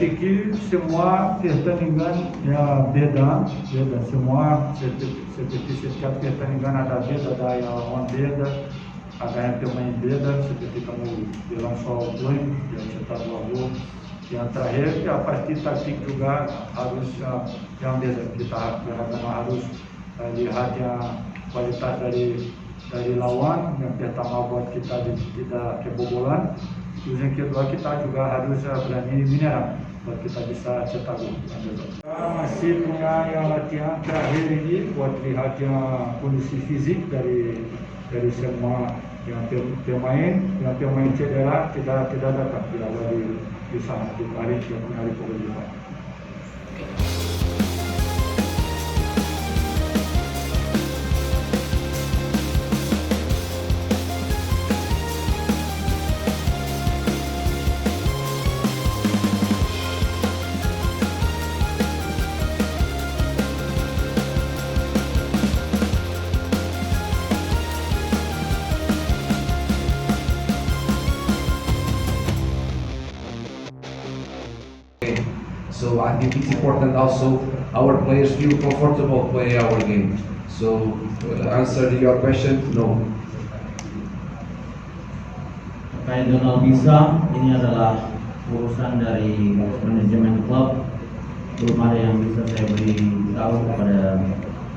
fikir semua pertandingan ya beda semua seperti setiap pertandingan ada beda, ada yang lawan beda, ada yang pemain beda, seperti kamu bilang soal gol yang cetak 2 gol. Yang terakhir ya pasti taktik juga harus yang beda, kita harus lihat yang kualitas dari lawan. Yang pertama buat kita tidak kebobolan. Terus yang kedua kita juga harus berani menyerang buat kita bisa cetak gol. Kita masih punya yang latihan terakhir ini buat lihat yang kondisi fisik dari semua yang pemain cedera tidak datang di sana di hari pekerjaan. So I think it's important also our players feel comfortable play our game. So answer to your question, no. Terkait Donald Bisa, ini adalah urusan dari manajemen klub. Belum ada yang bisa saya beritahu kepada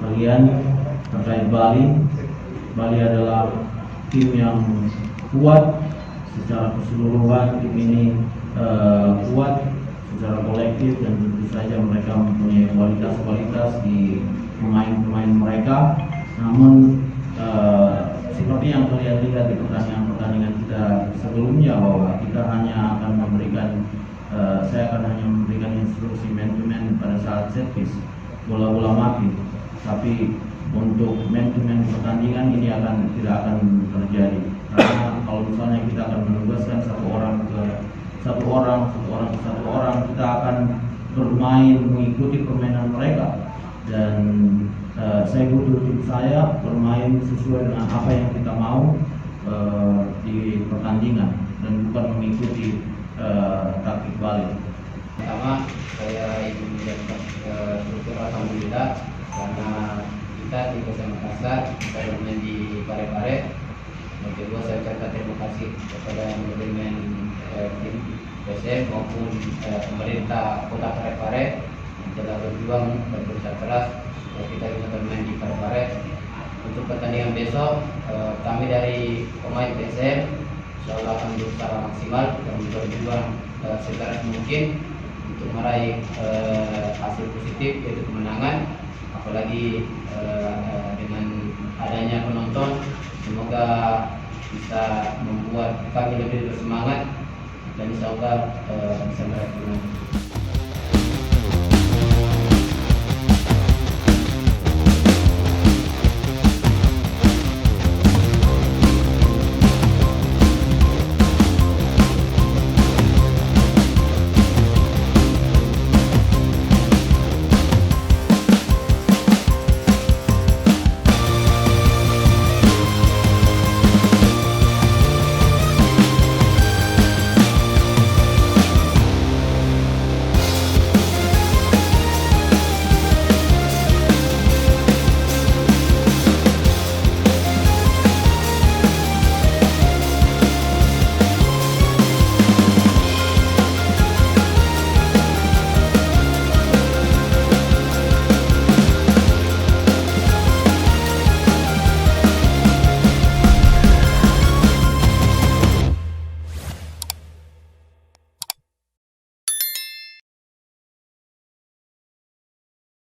kalian terkait Bali. Bali adalah tim yang kuat secara keseluruhan. Tim ini kuat secara kolektif dan tentu saja mereka mempunyai kualitas di pemain-pemain mereka. Namun seperti yang kalian lihat di pertandingan kita sebelumnya, bahwa kita hanya akan memberikan saya akan hanya memberikan instruksi man to man pada saat set piece, bola-bola mati. Tapi untuk man to man pertandingan ini tidak akan terjadi, karena kalau misalnya kita akan menugaskan satu orang, kita akan bermain mengikuti permainan mereka, dan saya butuh tim saya bermain sesuai dengan apa yang kita mau di pertandingan dan bukan mengikuti taktik balik. Pertama, saya ingin mengucapkan syukur alhamdulillah karena kita di Kota Makassar bisa bermain di Parepare. Yang kedua, saya ucapkan terima kasih kepada manajemen tim PSM maupun pemerintah Kota Parepare yang telah berjuang dan berusaha keras untuk kita bisa bermain di Parepare. Untuk pertandingan besok, kami dari pemain PSM insyaallah akan berusaha maksimal dan berjuang sekeras mungkin untuk meraih hasil positif, yaitu kemenangan. Apalagi dengan adanya penonton, semoga bisa membuat kami lebih bersemangat dan insyaallah bisa meraih kemenangan.